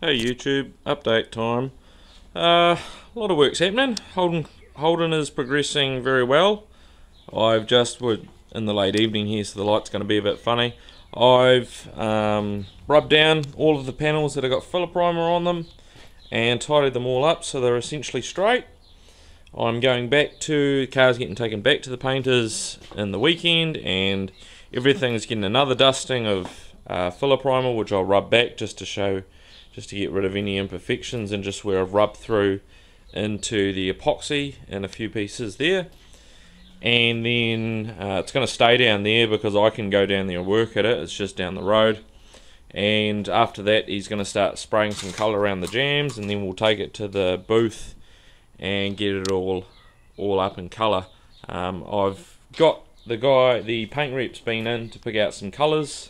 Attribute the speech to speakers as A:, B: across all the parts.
A: Hey YouTube, update time. A lot of work's happening. Holden is progressing very well. We're in the late evening here, so the light's going to be a bit funny. I've rubbed down all of the panels that have got filler primer on them and tidied them all up so they're essentially straight. I'm going back to, the car's getting taken back to the painters in the weekend, and everything's getting another dusting of filler primer, which I'll rub back just to get rid of any imperfections, and just where I've rubbed through into the epoxy in a few pieces there. And then it's going to stay down there because I can go down there and work at it. It's just down the road. And after that he's going to start spraying some colour around the jams, and then we'll take it to the booth and get it all up in colour. I've got the paint rep's been in to pick out some colours.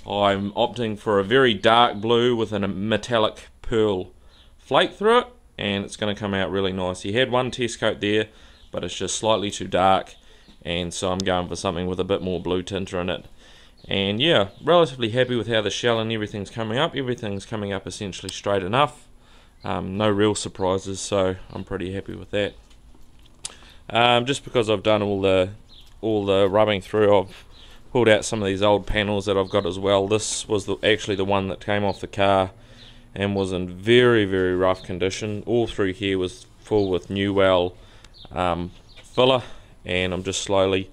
A: I'm opting for a very dark blue with a metallic pearl flake through it, and it's going to come out really nice. He had one test coat there, but it's just slightly too dark, and so I'm going for something with a bit more blue tinter in it. And yeah, relatively happy with how the shell and everything's coming up. Everything's coming up essentially straight enough. No real surprises, so I'm pretty happy with that. Just because I've done all the rubbing through, I've pulled out some of these old panels that I've got as well. This was actually the one that came off the car and was in very, very rough condition. All through here was full with new well filler, and I'm just slowly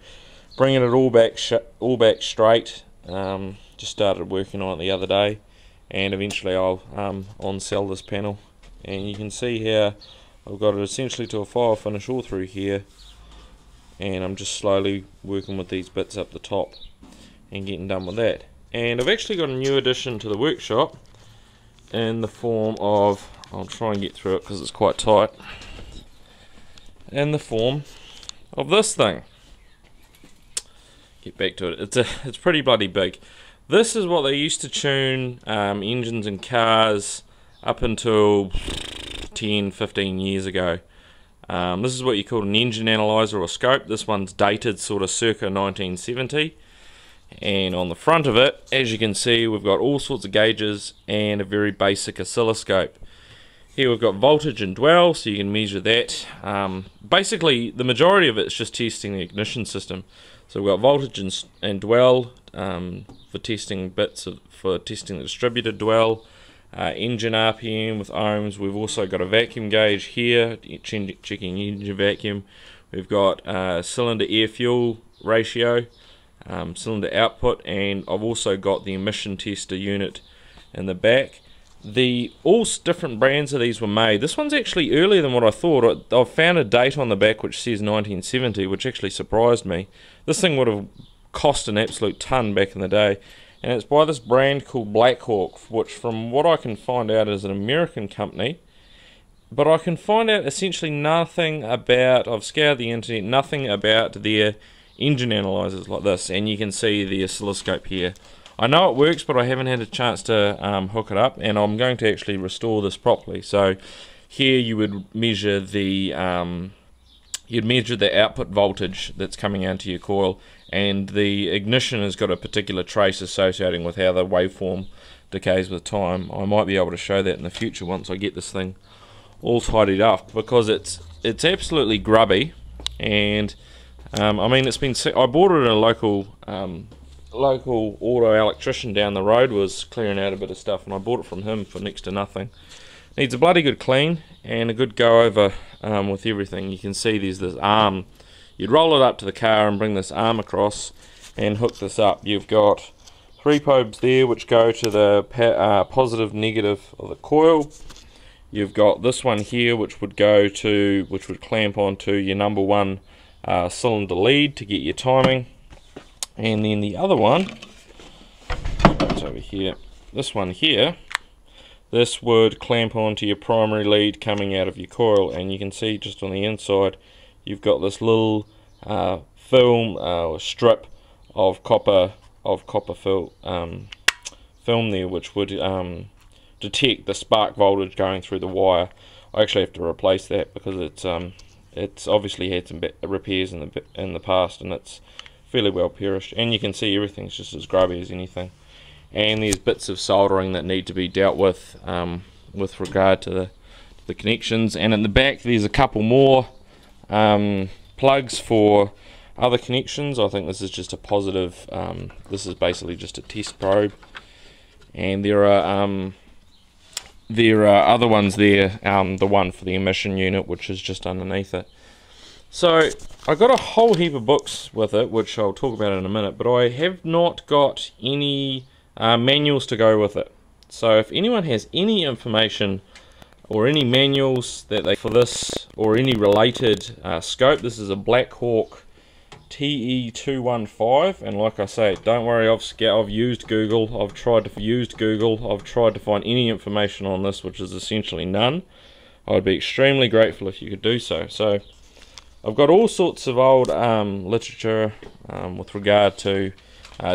A: bringing it all back straight. Just started working on it the other day, and eventually I'll on-sell this panel. And you can see here I've got it essentially to a file finish all through here, and I'm just slowly working with these bits up the top and getting done with that. And I've actually got a new addition to the workshop in the form of, I'll try and get through it because it's quite tight, in the form of this thing. Get back to it. It's pretty bloody big. This is what they used to tune engines and cars up until 10-15 years ago. This is what you call an engine analyzer or scope. This one's dated sort of circa 1970. And on the front of it, as you can see, we've got all sorts of gauges and a very basic oscilloscope. Here we've got voltage and dwell, so you can measure that. Basically, the majority of it's just testing the ignition system. So we've got voltage and dwell for testing for testing the distributed dwell. Engine RPM with ohms. We've also got a vacuum gauge here, checking engine vacuum. We've got cylinder air fuel ratio, cylinder output, and I've also got the emission tester unit in the back. All different brands of these were made. This one's actually earlier than what I thought. I've found a date on the back which says 1970, which actually surprised me. This thing would have cost an absolute ton back in the day, and it's by this brand called Blackhawk, which from what I can find out is an American company, but I can find out essentially nothing about, I've scoured the internet, nothing about their engine analyzers like this. And you can see the oscilloscope here. I know it works, but I haven't had a chance to hook it up, and I'm going to actually restore this properly. So here you would measure the output voltage that's coming out to your coil, and the ignition has got a particular trace associating with how the waveform decays with time. I might be able to show that in the future once I get this thing all tidied up, because it's absolutely grubby. And I mean, I bought it at a local auto electrician down the road, was clearing out a bit of stuff, and I bought it from him for next to nothing. Needs a bloody good clean and a good go over with everything. You can see there's this arm. You'd roll it up to the car and bring this arm across and hook this up. You've got 3 probes there which go to the positive, negative of the coil. You've got this one here which would clamp onto your number 1 cylinder lead to get your timing. And then the other one, it's over here, this one here, this would clamp onto your primary lead coming out of your coil. And you can see just on the inside you've got this little film strip of copper film there, which would detect the spark voltage going through the wire. I actually have to replace that because it's obviously had some repairs in the past, and it's fairly well perished. And you can see everything's just as grubby as anything. And there's bits of soldering that need to be dealt with with regard to the connections. And in the back there's a couple more plugs for other connections. I think this is just a positive, this is basically just a test probe, and there are other ones there, the one for the emission unit, which is just underneath it. So I got a whole heap of books with it, which I'll talk about in a minute, but I have not got any manuals to go with it. So if anyone has any information or any manuals that they for this or any related scope, this is a Blackhawk TE-215, and like I say, don't worry, I've used Google, I've tried to find any information on this, which is essentially none. I'd be extremely grateful if you could do so. So I've got all sorts of old literature with regard to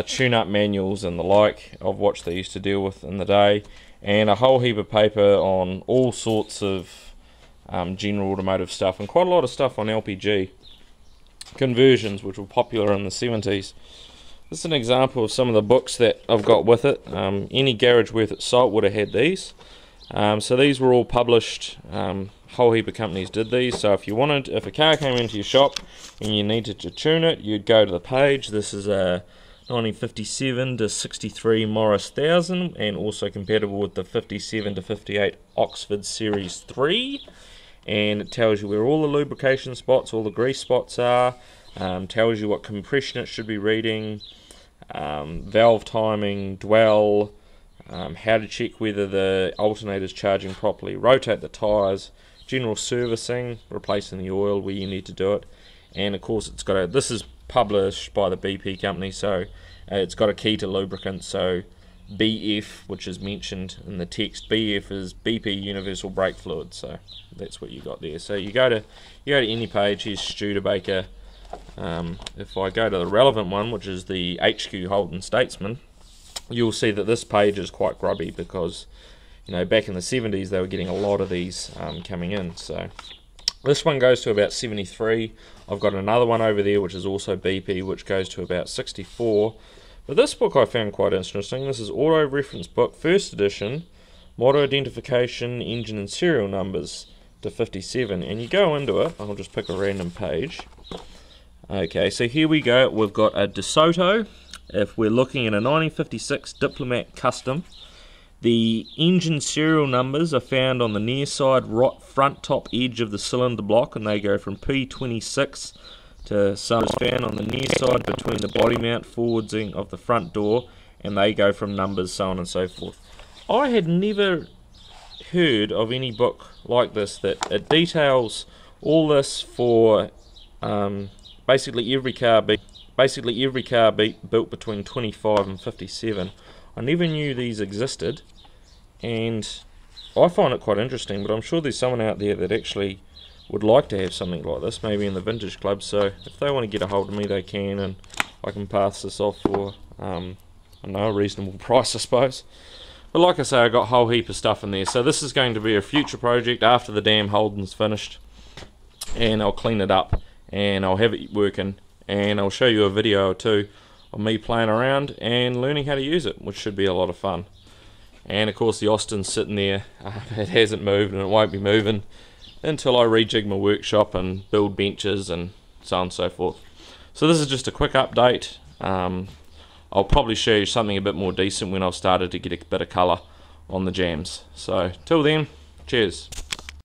A: tune-up manuals and the like of what they used to deal with in the day, and a whole heap of paper on all sorts of general automotive stuff, and quite a lot of stuff on LPG conversions, which were popular in the 70s. This is an example of some of the books that I've got with it. Any garage worth its salt would have had these. So these were all published, whole heap of companies did these. So if a car came into your shop and you needed to tune it, you'd go to the page. This is a 1957 to 63 Morris 1000, and also compatible with the 57 to 58 Oxford Series 3. And it tells you where all the lubrication spots, all the grease spots are, tells you what compression it should be reading, valve timing, dwell, how to check whether the alternator is charging properly, rotate the tyres, general servicing, replacing the oil where you need to do it, and of course it's got this is published by the BP company, so it's got a key to lubricant. So BF, which is mentioned in the text, BF is BP Universal Brake Fluid, so that's what you got there. So you go to any page. Here's Studebaker. If I go to the relevant one, which is the HQ Holden Statesman, you'll see that this page is quite grubby because, you know, back in the 70s they were getting a lot of these coming in. So this one goes to about 73. I've got another one over there which is also BP, which goes to about 64. But this book I found quite interesting. This is Auto Reference Book, first edition, model identification, engine and serial numbers to 57. And you go into it, I'll just pick a random page. Okay, so here we go. We've got a DeSoto. If we're looking at a 1956 Diplomat Custom, the engine serial numbers are found on the near side right front top edge of the cylinder block, and they go from P26 to some found on the near side between the body mount forwardsing of the front door, and they go from numbers, so on and so forth. I had never heard of any book like this that it details all this for basically every car built between 25 and 57. I never knew these existed, and I find it quite interesting, but I'm sure there's someone out there that actually would like to have something like this, maybe in the vintage club. So if they want to get a hold of me, they can, and I can pass this off for I don't know, a reasonable price, I suppose. But like I say, I got a whole heap of stuff in there, so this is going to be a future project after the damn Holden's finished, and I'll clean it up and I'll have it working, and I'll show you a video or two of me playing around and learning how to use it, which should be a lot of fun. And of course the Austin's sitting there, it hasn't moved and it won't be moving until I rejig my workshop and build benches and so on and so forth. So this is just a quick update. I'll probably show you something a bit more decent when I've started to get a bit of colour on the jams. So till then, cheers.